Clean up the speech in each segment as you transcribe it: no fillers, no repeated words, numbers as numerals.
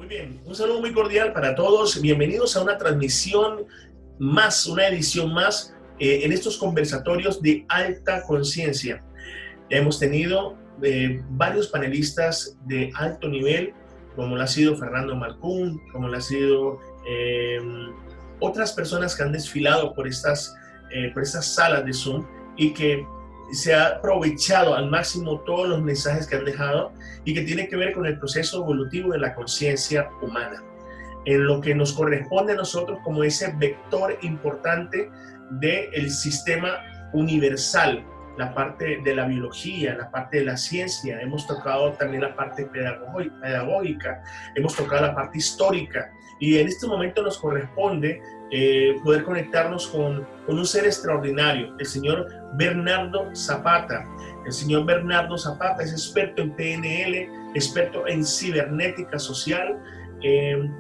Muy bien, un saludo muy cordial para todos. Bienvenidos a una transmisión más, una edición más en estos conversatorios de alta conciencia. Hemos tenido varios panelistas de alto nivel, como lo ha sido Fernando Malcún, como lo ha sido otras personas que han desfilado por estas salas de Zoom y que se ha aprovechado al máximo todos los mensajes que han dejado y que tiene que ver con el proceso evolutivo de la conciencia humana, en lo que nos corresponde a nosotros como ese vector importante del sistema universal, la parte de la biología, la parte de la ciencia. Hemos tocado también la parte pedagógica, hemos tocado la parte histórica, y en este momento nos corresponde poder conectarnos con un ser extraordinario, el señor Bernardo Zapata. El señor Bernardo Zapata es experto en PNL, experto en cibernética social,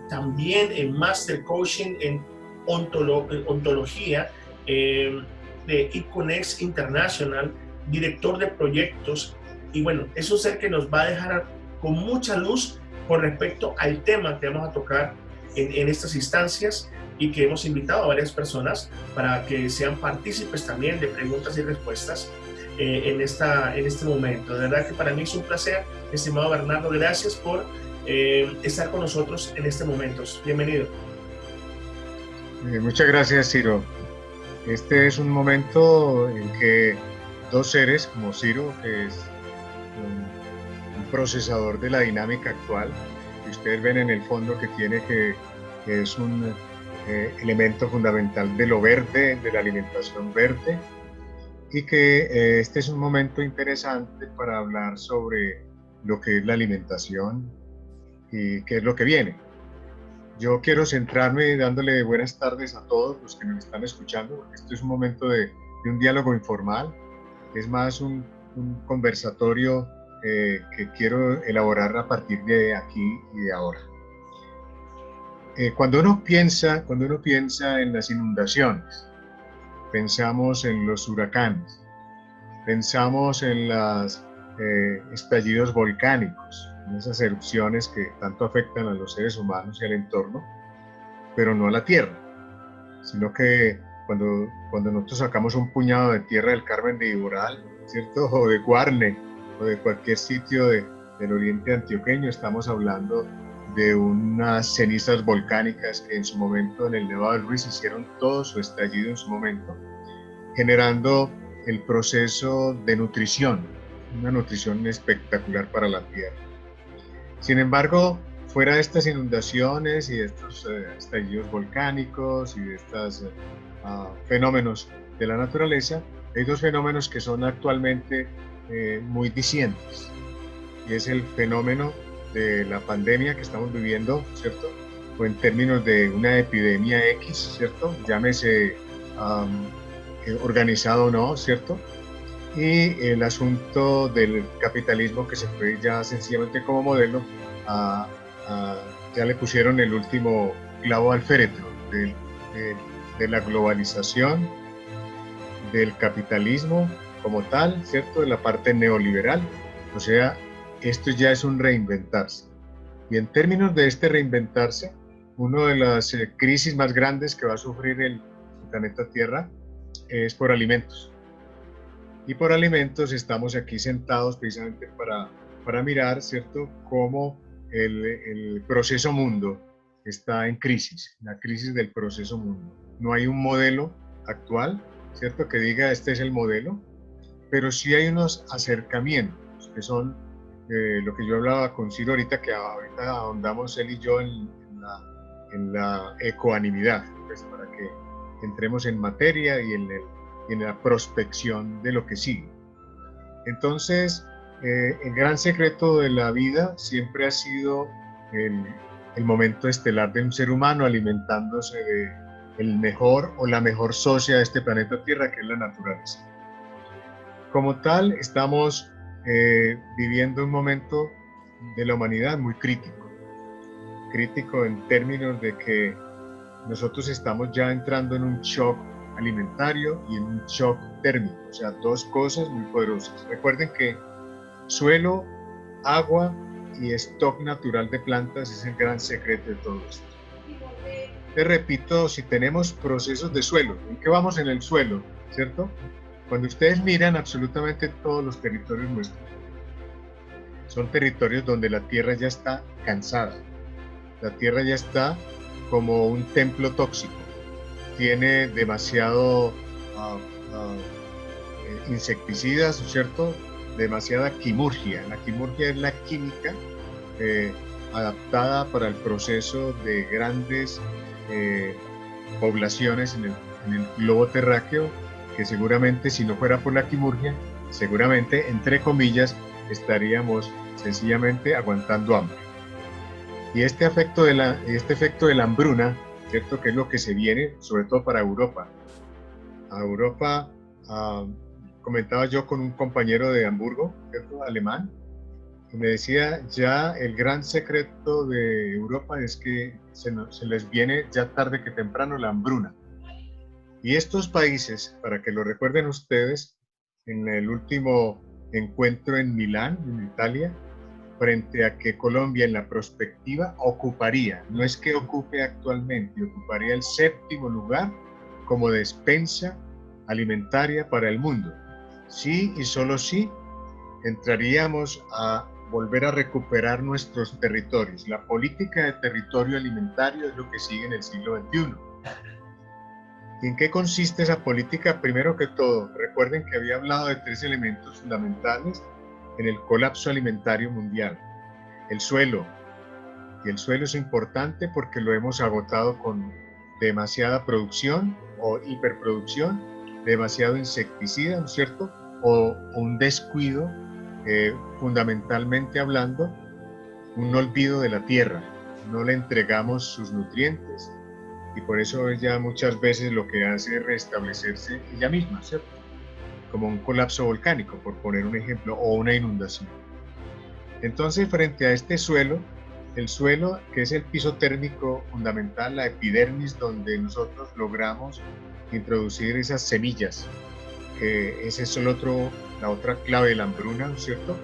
también en Master Coaching en ontología, de Econex International, director de proyectos. Y bueno, es un ser que nos va a dejar con mucha luz con respecto al tema que vamos a tocar en estas instancias, y que hemos invitado a varias personas para que sean partícipes también de preguntas y respuestas en este momento. De verdad que para mí es un placer, estimado Bernardo. Gracias por estar con nosotros en este momento. Bienvenido. Muchas gracias, Ciro. Este es un momento en que dos seres como Ciro, que es un procesador de la dinámica actual, que ustedes ven en el fondo que tiene, que es un elemento fundamental de lo verde, de la alimentación verde, y que este es un momento interesante para hablar sobre lo que es la alimentación y qué es lo que viene. Yo quiero centrarme dándole buenas tardes a todos los que nos están escuchando, porque esto es un momento de un diálogo informal, es más un conversatorio que quiero elaborar a partir de aquí y de ahora. Cuando uno piensa en las inundaciones, pensamos en los huracanes, pensamos en los estallidos volcánicos, en esas erupciones que tanto afectan a los seres humanos y al entorno, pero no a la tierra, sino que cuando nosotros sacamos un puñado de tierra del Carmen de Iboral, ¿cierto? O de Guarne, o de cualquier sitio del oriente antioqueño, estamos hablando de unas cenizas volcánicas que en su momento en el Nevado del Ruiz hicieron todo su estallido en su momento, generando el proceso de nutrición, una nutrición espectacular para la tierra. Sin embargo, fuera de estas inundaciones y de estos estallidos volcánicos y de estos fenómenos de la naturaleza, hay dos fenómenos que son actualmente muy dicientes, y es el fenómeno de la pandemia que estamos viviendo, ¿cierto? O en términos de una epidemia X, ¿cierto? Llámese organizado o no, ¿cierto? Y el asunto del capitalismo, que se fue ya sencillamente como modelo, ya le pusieron el último clavo al féretro de la globalización, del capitalismo como tal, ¿cierto? De la parte neoliberal, o sea, esto ya es un reinventarse. Y en términos de este reinventarse, una de las crisis más grandes que va a sufrir el planeta Tierra es por alimentos. Y por alimentos estamos aquí sentados precisamente para mirar, ¿cierto?, cómo el proceso mundo está en crisis, la crisis del proceso mundo. No hay un modelo actual, ¿cierto?, que diga este es el modelo, pero sí hay unos acercamientos que son lo que yo hablaba con Ciro ahorita, que ahorita ahondamos él y yo en la ecoanimidad, pues, para que entremos en materia y en la prospección de lo que sigue. Entonces, el gran secreto de la vida siempre ha sido el momento estelar de un ser humano alimentándose de el mejor o la mejor socia de este planeta Tierra, que es la naturaleza. Como tal, estamos viviendo un momento de la humanidad muy crítico en términos de que nosotros estamos ya entrando en un shock alimentario y en un shock térmico, o sea, dos cosas muy poderosas. Recuerden que suelo, agua y stock natural de plantas es el gran secreto de todo esto. Te repito, si tenemos procesos de suelo, ¿en qué vamos en el suelo? ¿Cierto? Cuando ustedes miran absolutamente todos los territorios nuestros, son territorios donde la tierra ya está cansada, la tierra ya está como un templo tóxico, tiene demasiado insecticidas, ¿cierto? Demasiada quimurgia. La quimurgia es la química adaptada para el proceso de grandes poblaciones en el globo terráqueo, que seguramente si no fuera por la quimurgia, seguramente, entre comillas, estaríamos sencillamente aguantando hambre. Y este efecto de la hambruna, ¿cierto? Que es lo que se viene, sobre todo para Europa. A Europa, comentaba yo con un compañero de Hamburgo, ¿cierto? Alemán, y me decía, ya el gran secreto de Europa es que se les viene ya tarde que temprano la hambruna. Y estos países, para que lo recuerden ustedes, en el último encuentro en Milán, en Italia, frente a que Colombia en la prospectiva ocuparía, no es que ocupe actualmente, ocuparía el 7º lugar como despensa alimentaria para el mundo. Sí y solo sí entraríamos a volver a recuperar nuestros territorios. La política de territorio alimentario es lo que sigue en el siglo XXI. ¿Y en qué consiste esa política? Primero que todo, recuerden que había hablado de 3 elementos fundamentales en el colapso alimentario mundial. El suelo. Y el suelo es importante porque lo hemos agotado con demasiada producción o hiperproducción, demasiado insecticida, ¿no es cierto? O un descuido, fundamentalmente hablando, un olvido de la tierra. No le entregamos sus nutrientes y por eso ella muchas veces lo que hace es restablecerse ella misma, ¿cierto? Como un colapso volcánico, por poner un ejemplo, o una inundación. Entonces, frente a este suelo, el suelo, que es el piso térmico fundamental, la epidermis, donde nosotros logramos introducir esas semillas, que ese es la otra clave de la hambruna, ¿no es cierto?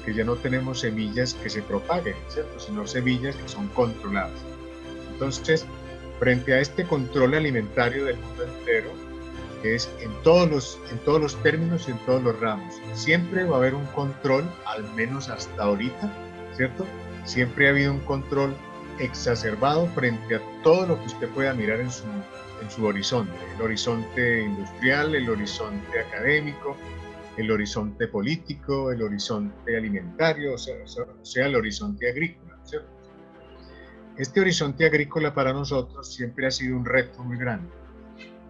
Que ya no tenemos semillas que se propaguen, ¿cierto? Sino semillas que son controladas. Entonces, frente a este control alimentario del mundo entero, que es en todos los términos y en todos los ramos, siempre va a haber un control, al menos hasta ahorita, ¿cierto? Siempre ha habido un control exacerbado frente a todo lo que usted pueda mirar en su horizonte, el horizonte industrial, el horizonte académico, el horizonte político, el horizonte alimentario, o sea el horizonte agrícola, ¿cierto? Este horizonte agrícola para nosotros siempre ha sido un reto muy grande,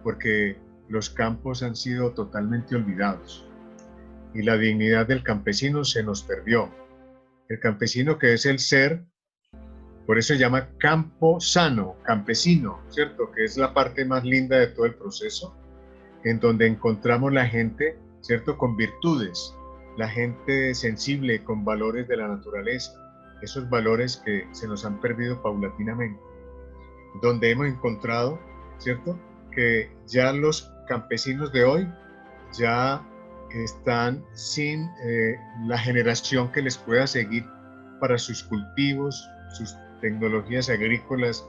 porque los campos han sido totalmente olvidados y la dignidad del campesino se nos perdió. El campesino, que es el ser, por eso se llama campo sano, campesino, ¿cierto? Que es la parte más linda de todo el proceso, en donde encontramos la gente, ¿cierto? Con virtudes, la gente sensible con valores de la naturaleza, esos valores que se nos han perdido paulatinamente, donde hemos encontrado, ¿cierto? Que ya los campesinos de hoy ya están sin la generación que les pueda seguir para sus cultivos, sus tecnologías agrícolas,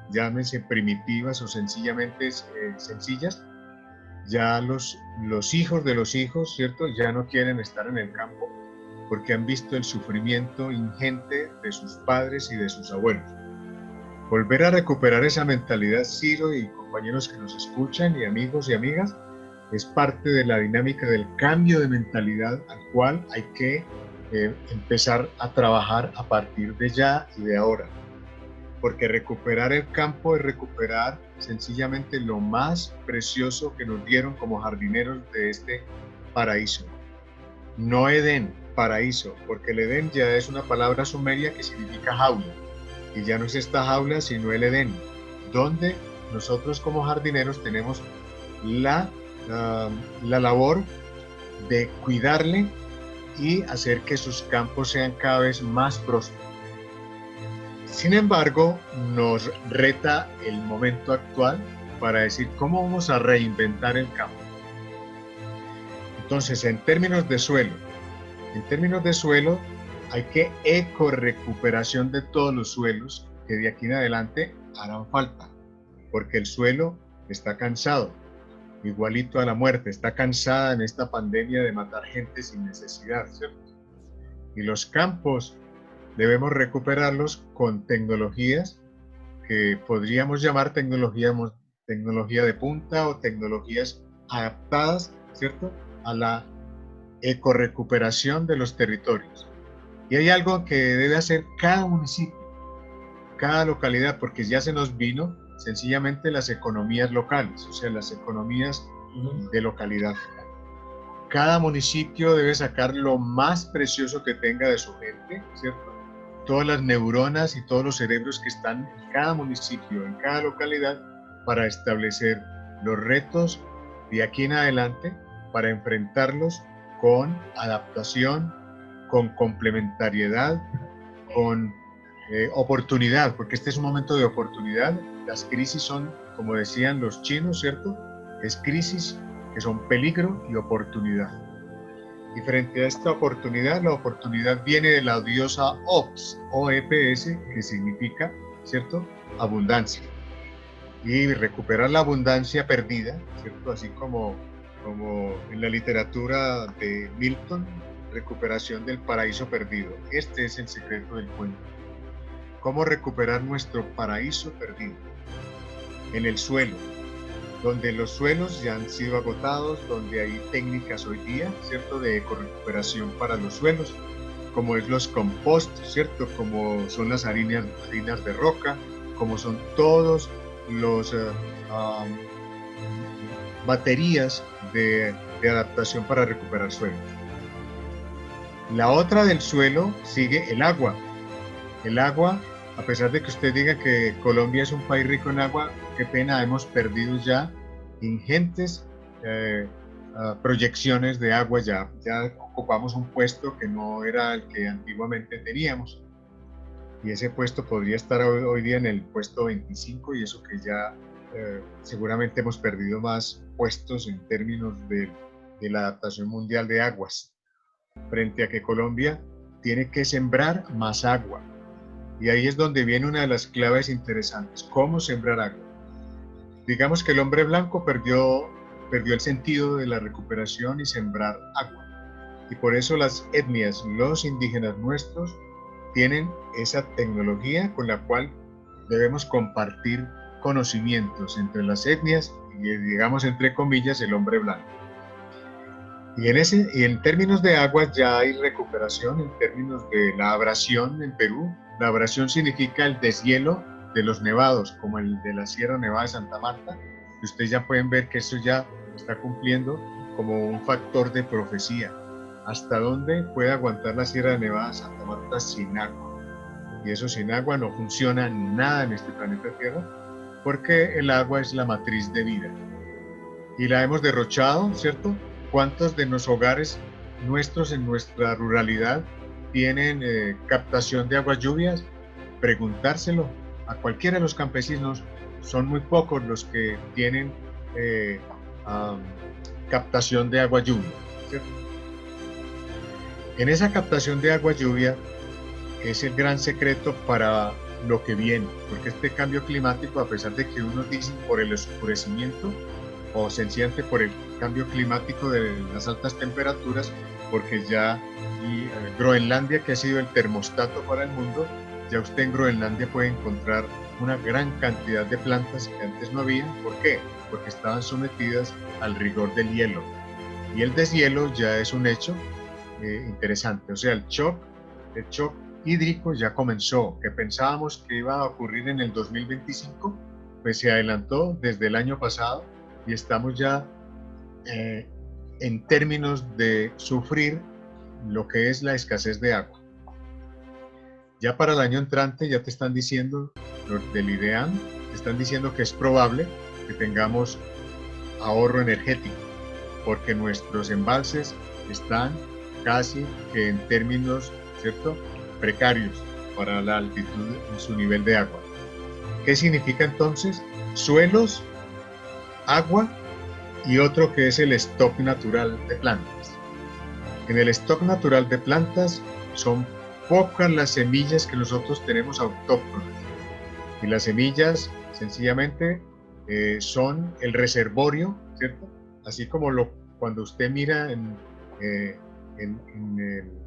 llámense primitivas o sencillamente sencillas. Ya los hijos de los hijos, ¿cierto? Ya no quieren estar en el campo porque han visto el sufrimiento ingente de sus padres y de sus abuelos. Volver a recuperar esa mentalidad, Ciro y compañeros que nos escuchan, y amigos y amigas, es parte de la dinámica del cambio de mentalidad al cual hay que empezar a trabajar a partir de ya y de ahora. Porque recuperar el campo es recuperar sencillamente lo más precioso que nos dieron como jardineros de este paraíso. No Edén, paraíso, porque el Edén ya es una palabra sumeria que significa jaula. Y ya no es esta jaula, sino el Edén, donde nosotros como jardineros tenemos la labor de cuidarle y hacer que sus campos sean cada vez más prósperos. Sin embargo, nos reta el momento actual para decir cómo vamos a reinventar el campo. Entonces, en términos de suelo, hay que ecorrecuperación de todos los suelos que de aquí en adelante harán falta, porque el suelo está cansado, igualito a la muerte, está cansada en esta pandemia de matar gente sin necesidad, ¿cierto? Y los campos debemos recuperarlos con tecnologías que podríamos llamar tecnología de punta o tecnologías adaptadas, ¿cierto?, a la ecorrecuperación de los territorios. Y hay algo que debe hacer cada municipio, cada localidad, porque ya se nos vino sencillamente las economías locales, o sea, las economías de localidad. Cada municipio debe sacar lo más precioso que tenga de su gente, ¿cierto? Todas las neuronas y todos los cerebros que están en cada municipio, en cada localidad, para establecer los retos de aquí en adelante, para enfrentarlos con adaptación, con complementariedad, con oportunidad, porque este es un momento de oportunidad. Las crisis son, como decían los chinos, ¿cierto? Es crisis que son peligro y oportunidad. Y frente a esta oportunidad, la oportunidad viene de la diosa Ops, O-E-P-S, que significa, ¿cierto?, abundancia. Y recuperar la abundancia perdida, ¿cierto? Así como en la literatura de Milton, recuperación del paraíso perdido. Este es el secreto del cuento. ¿Cómo recuperar nuestro paraíso perdido? En el suelo, donde los suelos ya han sido agotados, donde hay técnicas hoy día, ¿cierto?, de ecorrecuperación para los suelos, como es los compost, ¿cierto?, como son las harinas de roca, como son todos los baterías de adaptación para recuperar suelos. La otra del suelo sigue el agua. El agua, a pesar de que usted diga que Colombia es un país rico en agua, qué pena, hemos perdido ya ingentes proyecciones de agua, ya ocupamos un puesto que no era el que antiguamente teníamos. Y ese puesto podría estar hoy día en el puesto 25, y eso que ya seguramente hemos perdido más puestos en términos de la adaptación mundial de aguas, frente a que Colombia tiene que sembrar más agua. Y ahí es donde viene una de las claves interesantes: cómo sembrar agua. Digamos que el hombre blanco perdió el sentido de la recuperación y sembrar agua. Y por eso las etnias, los indígenas nuestros, tienen esa tecnología con la cual debemos compartir conocimientos entre las etnias y, digamos, entre comillas, el hombre blanco. Y en términos de agua ya hay recuperación en términos de la abrasión en Perú. La abrasión significa el deshielo de los nevados, como el de la Sierra Nevada de Santa Marta. Y ustedes ya pueden ver que eso ya está cumpliendo como un factor de profecía. ¿Hasta dónde puede aguantar la Sierra Nevada de Santa Marta sin agua? Y eso, sin agua no funciona nada en este planeta Tierra, porque el agua es la matriz de vida. Y la hemos derrochado, ¿cierto? ¿Cuántos de los hogares nuestros en nuestra ruralidad tienen captación de aguas lluvias? Preguntárselo a cualquiera de los campesinos. Son muy pocos los que tienen captación de agua lluvia, ¿cierto? En esa captación de agua lluvia es el gran secreto para lo que viene, porque este cambio climático, a pesar de que unos dicen por el oscurecimiento o sencillamente por el cambio climático de las altas temperaturas, porque ya Groenlandia, que ha sido el termostato para el mundo, ya usted en Groenlandia puede encontrar una gran cantidad de plantas que antes no había. ¿Por qué? Porque estaban sometidas al rigor del hielo. Y el deshielo ya es un hecho interesante. O sea, el shock hídrico ya comenzó, que pensábamos que iba a ocurrir en el 2025, pues se adelantó desde el año pasado y estamos ya en términos de sufrir lo que es la escasez de agua. Ya para el año entrante ya te están diciendo, los del IDEAM, te están diciendo que es probable que tengamos ahorro energético, porque nuestros embalses están casi que en términos, ¿cierto?, precarios para la altitud en su nivel de agua. ¿Qué significa entonces? Suelos, agua y otro que es el stock natural de plantas. En el stock natural de plantas son pocas las semillas que nosotros tenemos autóctonas. Y las semillas, sencillamente, son el reservorio, ¿cierto? Así como cuando usted mira eh, en, en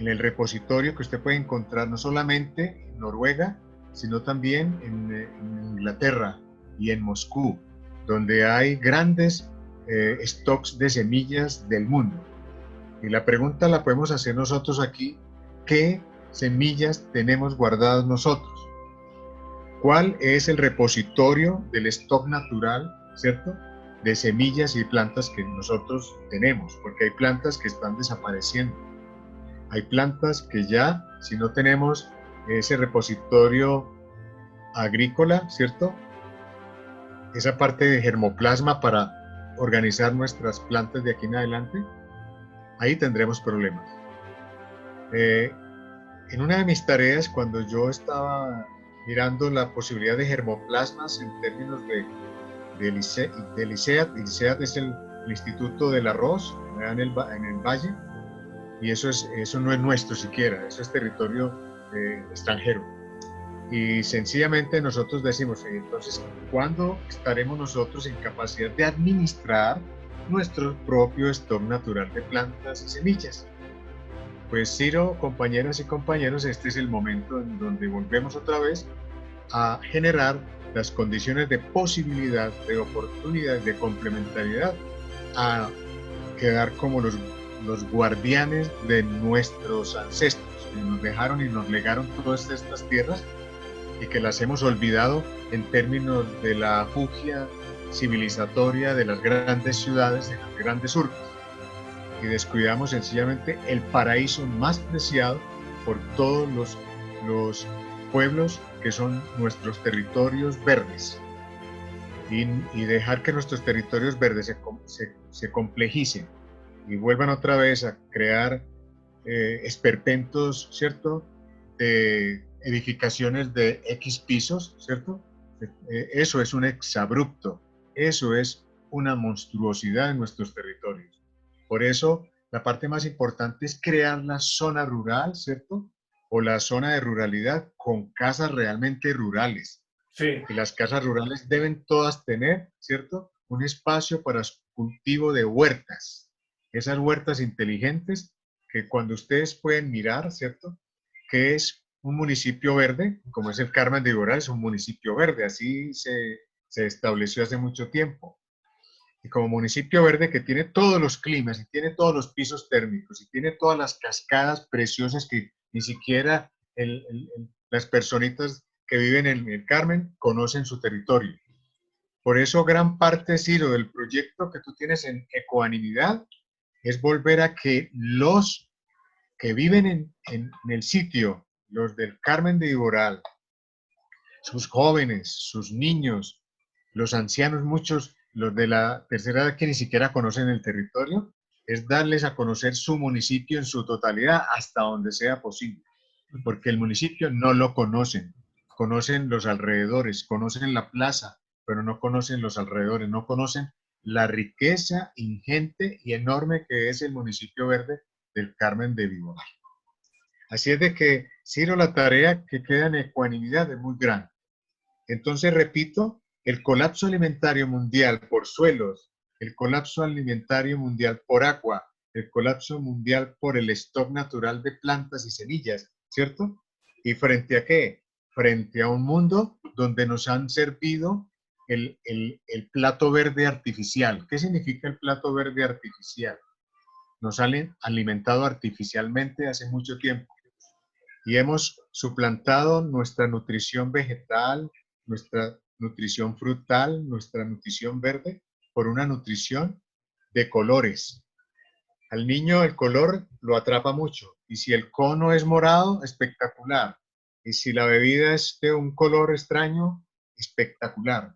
en el repositorio que usted puede encontrar no solamente en Noruega, sino también en Inglaterra y en Moscú, donde hay grandes stocks de semillas del mundo. Y la pregunta la podemos hacer nosotros aquí: ¿qué semillas tenemos guardadas nosotros? ¿Cuál es el repositorio del stock natural, cierto, de semillas y plantas que nosotros tenemos? Porque hay plantas que están desapareciendo. Hay plantas que ya, si no tenemos ese repositorio agrícola, ¿cierto? Esa parte de germoplasma para organizar nuestras plantas de aquí en adelante, ahí tendremos problemas. En una de mis tareas, cuando yo estaba mirando la posibilidad de germoplasmas en términos del ICEAD es el Instituto del Arroz, en el Valle, y eso no es nuestro siquiera, eso es territorio extranjero. Y sencillamente nosotros decimos, entonces, ¿cuándo estaremos nosotros en capacidad de administrar nuestro propio stock natural de plantas y semillas? Pues Ciro, compañeras y compañeros, este es el momento en donde volvemos otra vez a generar las condiciones de posibilidad, de oportunidad, de complementariedad, a quedar como los guardianes de nuestros ancestros, que nos dejaron y nos legaron todas estas tierras y que las hemos olvidado en términos de la fugia civilizatoria de las grandes ciudades, de las grandes urbes, y descuidamos sencillamente el paraíso más preciado por todos los pueblos que son nuestros territorios verdes, y dejar que nuestros territorios verdes se complejicen y vuelvan otra vez a crear esperpentos, ¿cierto?, de edificaciones de X pisos, ¿cierto? Eso es un exabrupto, eso es una monstruosidad en nuestros territorios. Por eso, la parte más importante es crear la zona rural, ¿cierto?, o la zona de ruralidad con casas realmente rurales. Sí. Y las casas rurales deben todas tener, ¿cierto?, un espacio para cultivo de huertas. Esas huertas inteligentes que cuando ustedes pueden mirar, ¿cierto?, que es un municipio verde, como es el Carmen de Viboral, es un municipio verde, así se estableció hace mucho tiempo. Y como municipio verde que tiene todos los climas, y tiene todos los pisos térmicos, y tiene todas las cascadas preciosas que ni siquiera las personitas que viven en el Carmen conocen su territorio. Por eso gran parte, Ciro, del proyecto que tú tienes en Ecoanimidad es volver a que los que viven en el sitio, los del Carmen de Viboral, sus jóvenes, sus niños, los ancianos, muchos, los de la tercera edad que ni siquiera conocen el territorio, es darles a conocer su municipio en su totalidad hasta donde sea posible, porque el municipio no lo conocen, conocen los alrededores, conocen la plaza, pero no conocen los alrededores, no conocen la riqueza ingente y enorme que es el municipio verde del Carmen de Viboral. Así es de que, Ciro, la tarea que queda en Ecoanimidad es muy grande. Entonces, repito, el colapso alimentario mundial por suelos, el colapso alimentario mundial por agua, el colapso mundial por el stock natural de plantas y semillas, ¿cierto? ¿Y frente a qué? Frente a un mundo donde nos han servido el plato verde artificial. ¿Qué significa el plato verde artificial? Nos han alimentado artificialmente hace mucho tiempo y hemos suplantado nuestra nutrición vegetal, nuestra nutrición frutal, nuestra nutrición verde por una nutrición de colores. Al niño el color lo atrapa mucho, y si el cono es morado, espectacular, y si la bebida es de un color extraño, espectacular.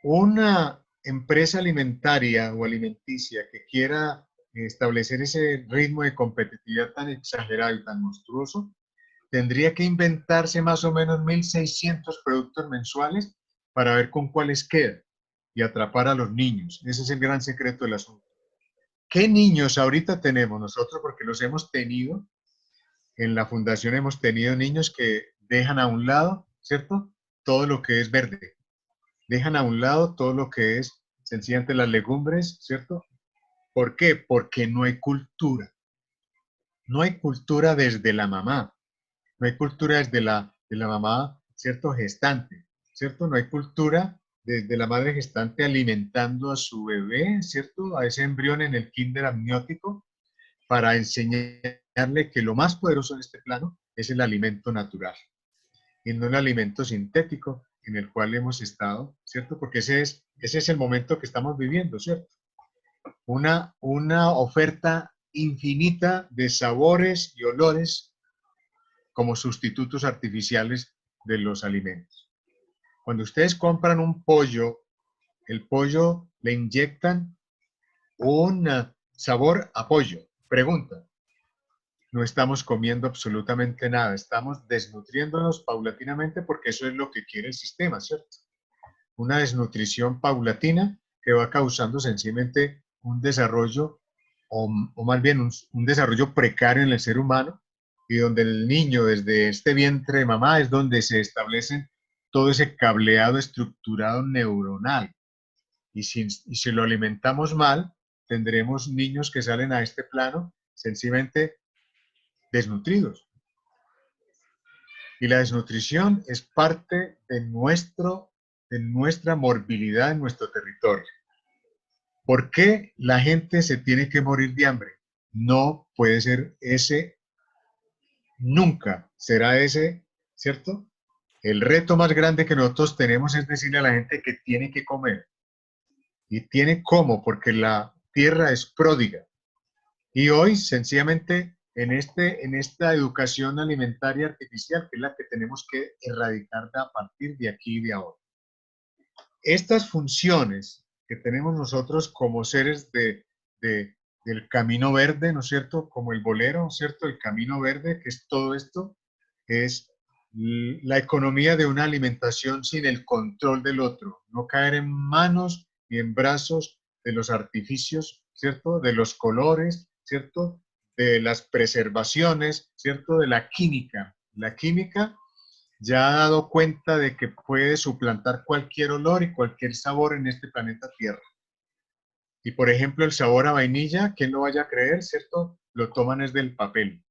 Una empresa alimentaria o alimenticia que quiera establecer ese ritmo de competitividad tan exagerado y tan monstruoso, tendría que inventarse más o menos 1.600 productos mensuales para ver con cuáles queda y atrapar a los niños. Ese es el gran secreto del asunto. ¿Qué niños ahorita tenemos nosotros? Porque los hemos tenido, en la fundación hemos tenido niños que dejan a un lado, ¿cierto? Todo lo que es verde. Dejan a un lado todo lo que es sencillamente las legumbres, ¿cierto? ¿Por qué? Porque no hay cultura. No hay cultura desde la mamá. No hay cultura desde de la mamá, ¿cierto? Gestante, ¿cierto? No hay cultura desde la madre gestante alimentando a su bebé, ¿cierto? A ese embrión en el kinder amniótico para enseñarle que lo más poderoso en este plano es el alimento natural y no el alimento sintético en el cual hemos estado, ¿cierto? Porque ese es el momento que estamos viviendo, ¿cierto? Una oferta infinita de sabores y olores como sustitutos artificiales de los alimentos. Cuando ustedes compran un pollo, el pollo le inyectan un sabor a pollo. Pregunta, no estamos comiendo absolutamente nada, estamos desnutriéndonos paulatinamente porque eso es lo que quiere el sistema, ¿cierto? Una desnutrición paulatina que va causando sencillamente un desarrollo, o más bien un desarrollo precario en el ser humano, y donde el niño desde este vientre de mamá es donde se establece todo ese cableado estructurado neuronal. Y si lo alimentamos mal, tendremos niños que salen a este plano sencillamente desnutridos. Y la desnutrición es parte de nuestra morbilidad en nuestro territorio. ¿Por qué la gente se tiene que morir de hambre? No puede ser ese, nunca será ese, ¿cierto? El reto más grande que nosotros tenemos es decirle a la gente que tiene que comer. Y tiene cómo, porque la tierra es pródiga. Y hoy, sencillamente, en esta educación alimentaria artificial, que es la que tenemos que erradicar a partir de aquí y de ahora. Estas funciones que tenemos nosotros como seres del camino verde, ¿no es cierto? Como el bolero, ¿no es cierto? El camino verde, que es todo esto, es la economía de una alimentación sin el control del otro, no caer en manos y en brazos de los artificios, ¿cierto? De los colores, ¿cierto? De las preservaciones, ¿cierto? De la química. La química ya ha dado cuenta de que puede suplantar cualquier olor y cualquier sabor en este planeta Tierra. Y por ejemplo, el sabor a vainilla, ¿quién lo vaya a creer, cierto? Lo toman es del papel.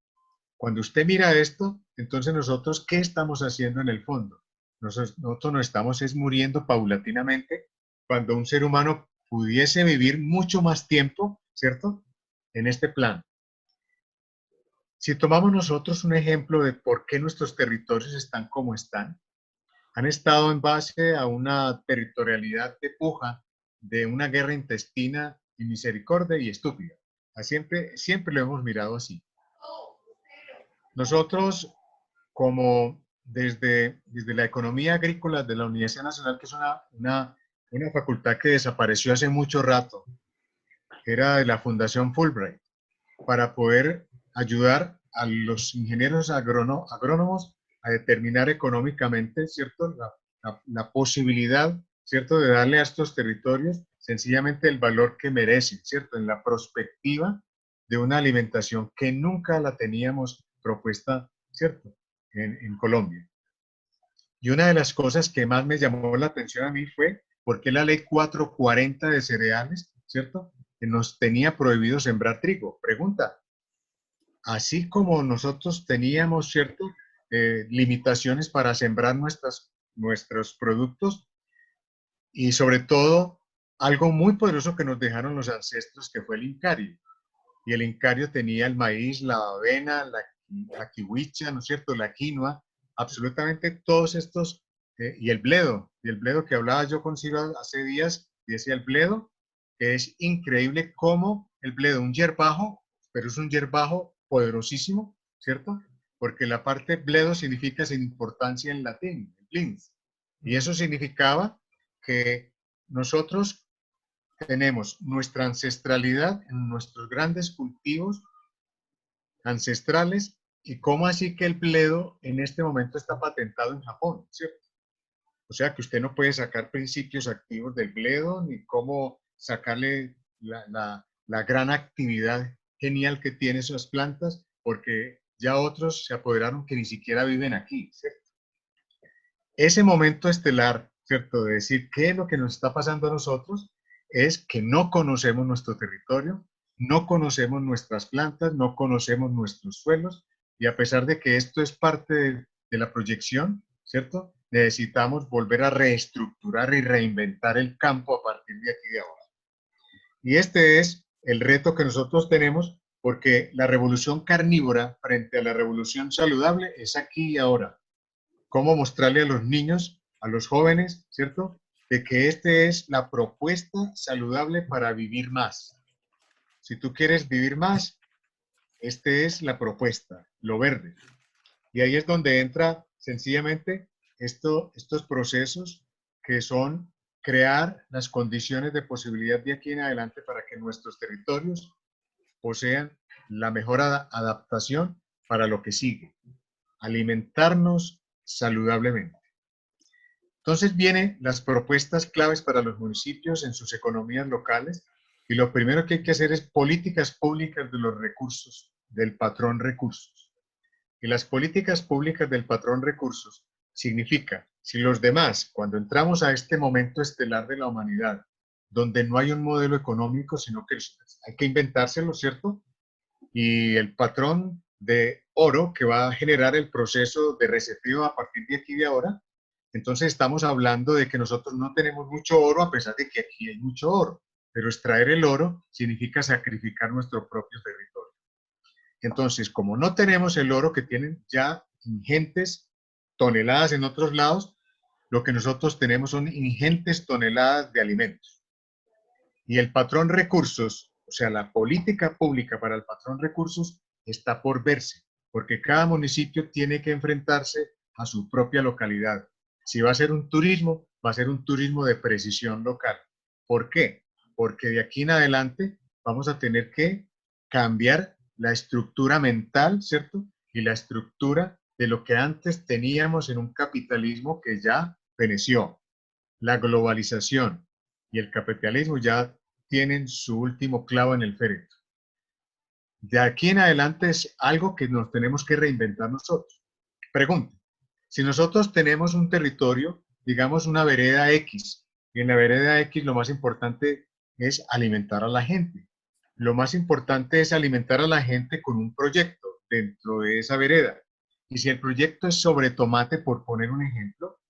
Cuando usted mira esto, entonces nosotros, ¿qué estamos haciendo en el fondo? Nosotros nos estamos muriendo paulatinamente cuando un ser humano pudiese vivir mucho más tiempo, ¿cierto? En este plano. Si tomamos nosotros un ejemplo de por qué nuestros territorios están como están, han estado en base a una territorialidad de puja, de una guerra intestina, inmisericordia y estúpida. Siempre lo hemos mirado así. Nosotros, como desde la economía agrícola de la Universidad Nacional, que es una facultad que desapareció hace mucho rato, era de la Fundación Fulbright, para poder ayudar a los ingenieros agrónomos a determinar económicamente, ¿cierto? La posibilidad, ¿cierto? De darle a estos territorios sencillamente el valor que merecen, ¿cierto? En la perspectiva de una alimentación que nunca la teníamos propuesta, ¿cierto? En Colombia. Y una de las cosas que más me llamó la atención a mí fue por qué la ley 440 de cereales, ¿cierto? Que nos tenía prohibido sembrar trigo. Pregunta, así como nosotros teníamos, ¿cierto? Limitaciones para sembrar nuestros productos y sobre todo algo muy poderoso que nos dejaron los ancestros que fue el Incario. Y el Incario tenía el maíz, la avena, la kiwicha, ¿no es cierto? La quinoa, absolutamente todos estos, y el bledo que hablaba yo con Ciro hace días, y decía el bledo, que es increíble cómo el bledo, un hierbajo, pero es un hierbajo poderosísimo, ¿cierto? Porque la parte bledo significa sin importancia en latín, blins, y eso significaba que nosotros tenemos nuestra ancestralidad en nuestros grandes cultivos ancestrales y cómo así que el bledo en este momento está patentado en Japón, ¿cierto? O sea que usted no puede sacar principios activos del bledo ni cómo sacarle la gran actividad genial que tienen esas plantas, porque ya otros se apoderaron que ni siquiera viven aquí, ¿cierto? Ese momento estelar, ¿cierto? De decir qué es lo que nos está pasando a nosotros, es que no conocemos nuestro territorio, no conocemos nuestras plantas, no conocemos nuestros suelos, y a pesar de que esto es parte de la proyección, ¿cierto? Necesitamos volver a reestructurar y reinventar el campo a partir de aquí de ahora. Y este es el reto que nosotros tenemos, porque la revolución carnívora frente a la revolución saludable es aquí y ahora. Cómo mostrarle a los niños, a los jóvenes, ¿cierto? De que esta es la propuesta saludable para vivir más. Si tú quieres vivir más, esta es la propuesta, lo verde. Y ahí es donde entra sencillamente estos procesos que son crear las condiciones de posibilidad de aquí en adelante para que nuestros territorios posean la mejor adaptación para lo que sigue. Alimentarnos saludablemente. Entonces vienen las propuestas claves para los municipios en sus economías locales, y lo primero que hay que hacer es políticas públicas de los recursos, del patrón recursos. Y las políticas públicas del patrón recursos significa, si los demás, cuando entramos a este momento estelar de la humanidad, donde no hay un modelo económico, sino que hay que inventárselo, ¿cierto? Y el patrón de oro que va a generar el proceso de reseteo a partir de aquí de ahora, entonces estamos hablando de que nosotros no tenemos mucho oro a pesar de que aquí hay mucho oro, pero extraer el oro significa sacrificar nuestro propio territorio. Entonces, como no tenemos el oro que tienen ya ingentes toneladas en otros lados, lo que nosotros tenemos son ingentes toneladas de alimentos. Y el patrón recursos, o sea, la política pública para el patrón recursos está por verse, porque cada municipio tiene que enfrentarse a su propia localidad. Si va a ser un turismo, va a ser un turismo de precisión local. ¿Por qué? Porque de aquí en adelante vamos a tener que cambiar la estructura mental, ¿cierto? Y la estructura de lo que antes teníamos en un capitalismo que ya feneció. La globalización y el capitalismo ya tienen su último clavo en el féretro. De aquí en adelante es algo que nos tenemos que reinventar nosotros. Pregunta, si nosotros tenemos un territorio, digamos una vereda X, y en la vereda X lo más importante es alimentar a la gente. Lo más importante es alimentar a la gente con un proyecto dentro de esa vereda. Y si el proyecto es sobre tomate, por poner un ejemplo,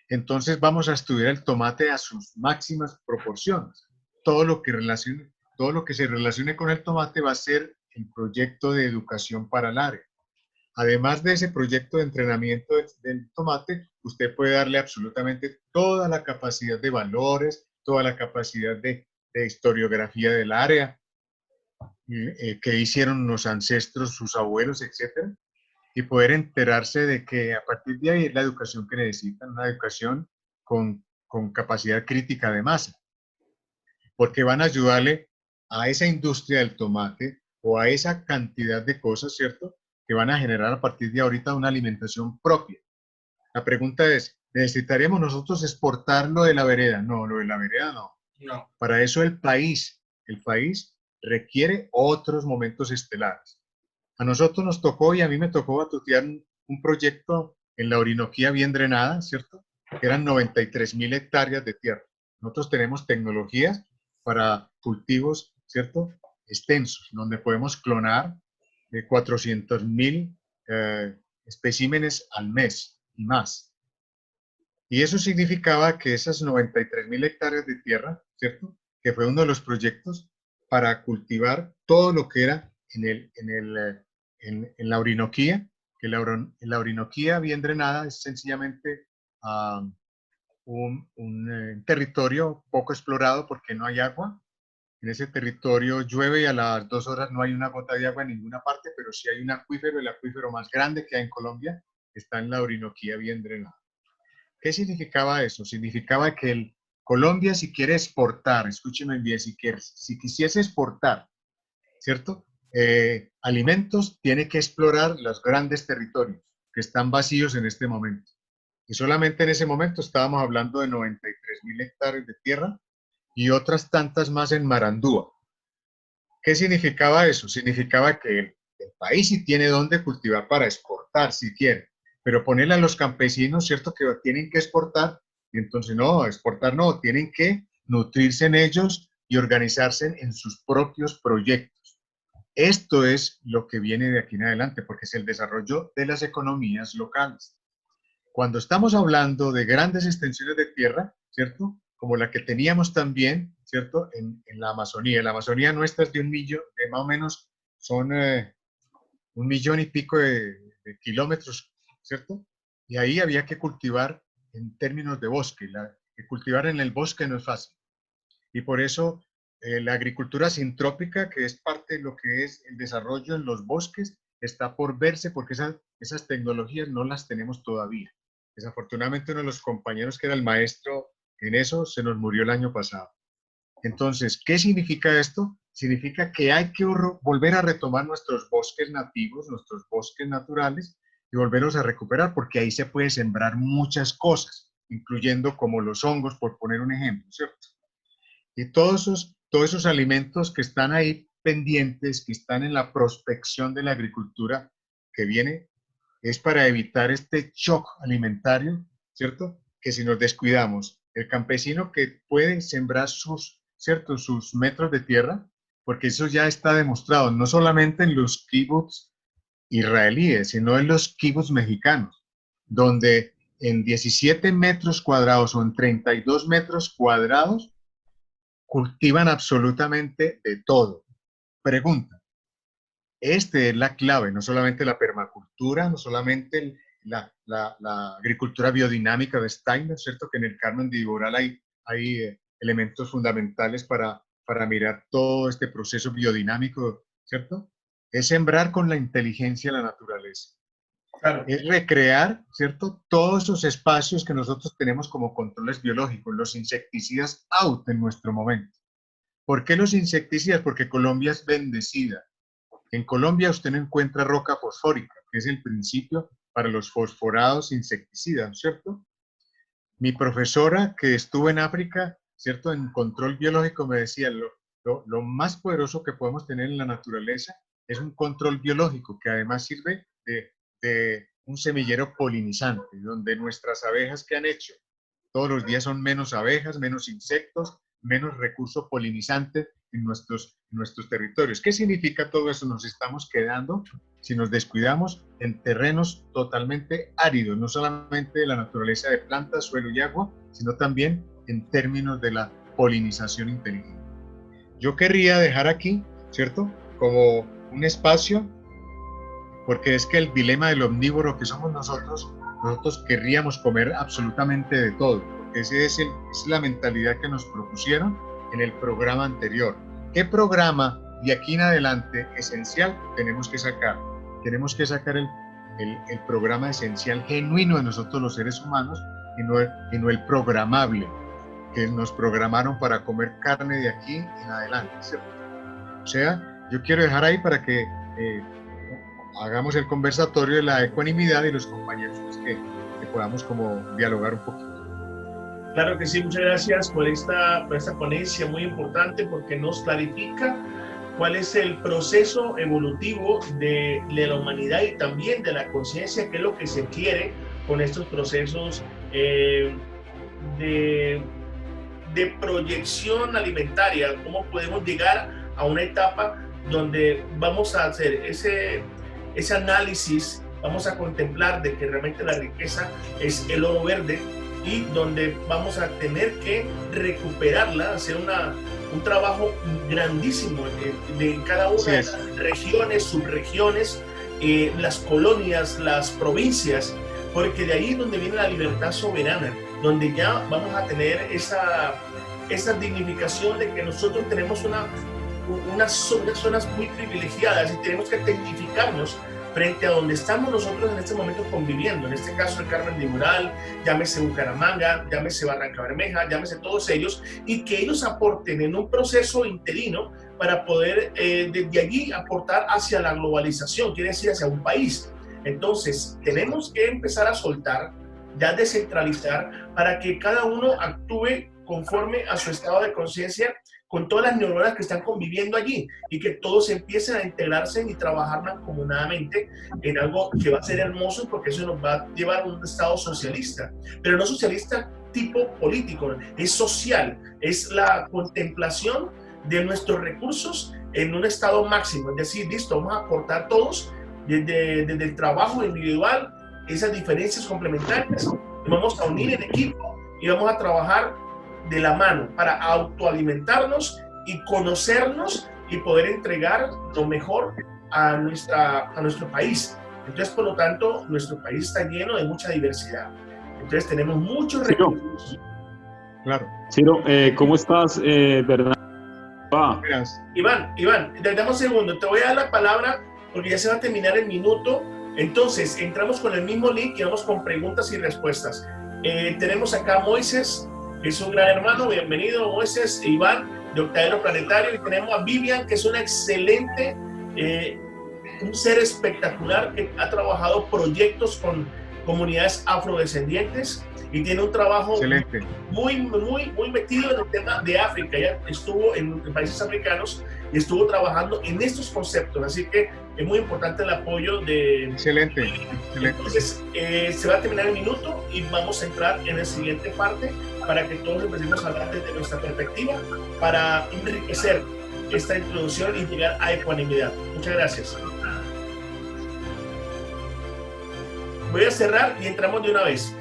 entonces vamos a estudiar el tomate a sus máximas proporciones. Todo lo que se relacione con el tomate va a ser el proyecto de educación para el área. Además de ese proyecto de entrenamiento del tomate, usted puede darle absolutamente toda la capacidad de valores, toda la capacidad de historiografía del área, que hicieron los ancestros, sus abuelos, etcétera, y poder enterarse de que a partir de ahí es la educación que necesitan, una educación con capacidad crítica de masa, porque van a ayudarle a esa industria del tomate o a esa cantidad de cosas, ¿cierto?, que van a generar a partir de ahorita una alimentación propia. La pregunta es, ¿necesitaremos nosotros exportar lo de la vereda? No, lo de la vereda no. No. Para eso el país requiere otros momentos estelares. A nosotros nos tocó, y a mí me tocó batutear un proyecto en la Orinoquía bien drenada, ¿cierto? Que eran 93,000 hectáreas de tierra. Nosotros tenemos tecnologías para cultivos, ¿cierto?, extensos, donde podemos clonar 400,000 especímenes al mes y más. Y eso significaba que esas 93,000 hectáreas de tierra, ¿cierto?, que fue uno de los proyectos para cultivar todo lo que era en la Orinoquía, que la Orinoquía bien drenada es sencillamente un territorio poco explorado porque no hay agua. En ese territorio llueve y a las 2 horas no hay una gota de agua en ninguna parte, pero sí hay un acuífero, el acuífero más grande que hay en Colombia, está en la Orinoquía bien drenada. ¿Qué significaba eso? Significaba que Colombia, si quiere exportar, escúcheme bien, si quisiese exportar, ¿cierto?, alimentos, tiene que explorar los grandes territorios que están vacíos en este momento. Y solamente en ese momento estábamos hablando de 93,000 hectáreas de tierra y otras tantas más en Marandúa. ¿Qué significaba eso? Significaba que el país sí tiene dónde cultivar para exportar, si quiere, pero ponerle a los campesinos, ¿cierto?, que tienen que exportar, y entonces no, exportar no, tienen que nutrirse en ellos y organizarse en sus propios proyectos. Esto es lo que viene de aquí en adelante, porque es el desarrollo de las economías locales. Cuando estamos hablando de grandes extensiones de tierra, ¿cierto?, como la que teníamos también, ¿cierto?, en la Amazonía. La Amazonía nuestra es de un millón, de más o menos son 1,000,000 y pico de kilómetros, ¿cierto? Y ahí había que cultivar en términos de bosque. Que cultivar en el bosque no es fácil. Y por eso la agricultura sintrópica, que es parte de lo que es el desarrollo en los bosques, está por verse porque esas tecnologías no las tenemos todavía. Desafortunadamente uno de los compañeros que era el maestro en eso se nos murió el año pasado. Entonces, ¿qué significa esto? Significa que hay que volver a retomar nuestros bosques nativos, nuestros bosques naturales, y volverlos a recuperar, porque ahí se puede sembrar muchas cosas, incluyendo como los hongos, por poner un ejemplo, ¿cierto? Y todos esos alimentos que están ahí pendientes, que están en la prospección de la agricultura que viene, es para evitar este shock alimentario, ¿cierto? Que si nos descuidamos, el campesino que puede sembrar ¿cierto?, sus metros de tierra, porque eso ya está demostrado, no solamente en los kibbutz israelíes, sino en los kibbutz mexicanos, donde en 17 metros cuadrados o en 32 metros cuadrados cultivan absolutamente de todo. Pregunta, esta es la clave, no solamente la permacultura, no solamente la agricultura biodinámica de Steiner, ¿cierto? Que en el Carmen de Iboral hay elementos fundamentales para mirar todo este proceso biodinámico, ¿cierto? Es sembrar con la inteligencia la naturaleza. Claro. Es recrear, ¿cierto?, todos esos espacios que nosotros tenemos como controles biológicos, los insecticidas out en nuestro momento. ¿Por qué los insecticidas? Porque Colombia es bendecida. En Colombia usted no encuentra roca fosfórica, que es el principio para los fosforados insecticidas, ¿cierto? Mi profesora que estuvo en África, ¿cierto?, en control biológico me decía, lo más poderoso que podemos tener en la naturaleza es un control biológico que además sirve de un semillero polinizante, donde nuestras abejas que han hecho todos los días son menos abejas, menos insectos, menos recurso polinizante en nuestros territorios. ¿Qué significa todo eso? Nos estamos quedando, si nos descuidamos, en terrenos totalmente áridos, no solamente de la naturaleza de plantas, suelo y agua, sino también en términos de la polinización inteligente. Yo querría dejar aquí, ¿cierto?, como un espacio, porque es que el dilema del omnívoro que somos nosotros querríamos comer absolutamente de todo, porque esa es la mentalidad que nos propusieron en el programa anterior. ¿Qué programa de aquí en adelante esencial tenemos que sacar? Tenemos que sacar el programa esencial genuino de nosotros los seres humanos y no el programable, que nos programaron para comer carne de aquí en adelante, ¿cierto? O sea, yo quiero dejar ahí para que hagamos el conversatorio de la ecuanimidad y los compañeros pues, que podamos como dialogar un poquito. Claro que sí, muchas gracias por esta ponencia muy importante porque nos clarifica cuál es el proceso evolutivo de la humanidad y también de la conciencia, qué es lo que se quiere con estos procesos de proyección alimentaria, cómo podemos llegar a una etapa donde vamos a hacer ese análisis, vamos a contemplar de que realmente la riqueza es el oro verde y donde vamos a tener que recuperarla, hacer un trabajo grandísimo de cada una de las regiones, subregiones, las colonias, las provincias, porque de ahí es donde viene la libertad soberana, donde ya vamos a tener esa dignificación de que nosotros tenemos unas zonas muy privilegiadas y tenemos que tecnificarnos frente a donde estamos nosotros en este momento conviviendo, en este caso el Carmen de Iboral, llámese Bucaramanga, llámese Barranca Bermeja, llámese todos ellos, y que ellos aporten en un proceso interino para poder desde allí aportar hacia la globalización, quiere decir hacia un país. Entonces tenemos que empezar a soltar, ya descentralizar, para que cada uno actúe conforme a su estado de conciencia con todas las neuronas que están conviviendo allí y que todos empiecen a integrarse y trabajar mancomunadamente en algo que va a ser hermoso, porque eso nos va a llevar a un estado socialista, pero no socialista tipo político, es social, es la contemplación de nuestros recursos en un estado máximo, es decir, listo, vamos a aportar todos desde el trabajo individual, esas diferencias complementarias, vamos a unir en equipo y vamos a trabajar de la mano para autoalimentarnos y conocernos y poder entregar lo mejor a nuestro país. Entonces, por lo tanto, nuestro país está lleno de mucha diversidad. Entonces, tenemos muchos recursos. Claro. Ciro, ¿cómo estás, Bernardo? Iván, dame un segundo, te voy a dar la palabra porque ya se va a terminar el minuto. Entonces, entramos con el mismo link y vamos con preguntas y respuestas. Tenemos acá a Moisés, que es un gran hermano. Bienvenido, Moisés. Iván, de Octavio Planetario. Y tenemos a Vivian, que es una excelente, un ser espectacular que ha trabajado proyectos con comunidades afrodescendientes y tiene un trabajo excelente, muy metido en el tema de África. Ella estuvo en países africanos y estuvo trabajando en estos conceptos, así que es muy importante el apoyo de... Excelente. Entonces, se va a terminar el minuto y vamos a entrar en la siguiente parte para que todos empecemos a hablar desde nuestra perspectiva para enriquecer esta introducción y llegar a ecuanimidad. Muchas gracias. Voy a cerrar y entramos de una vez.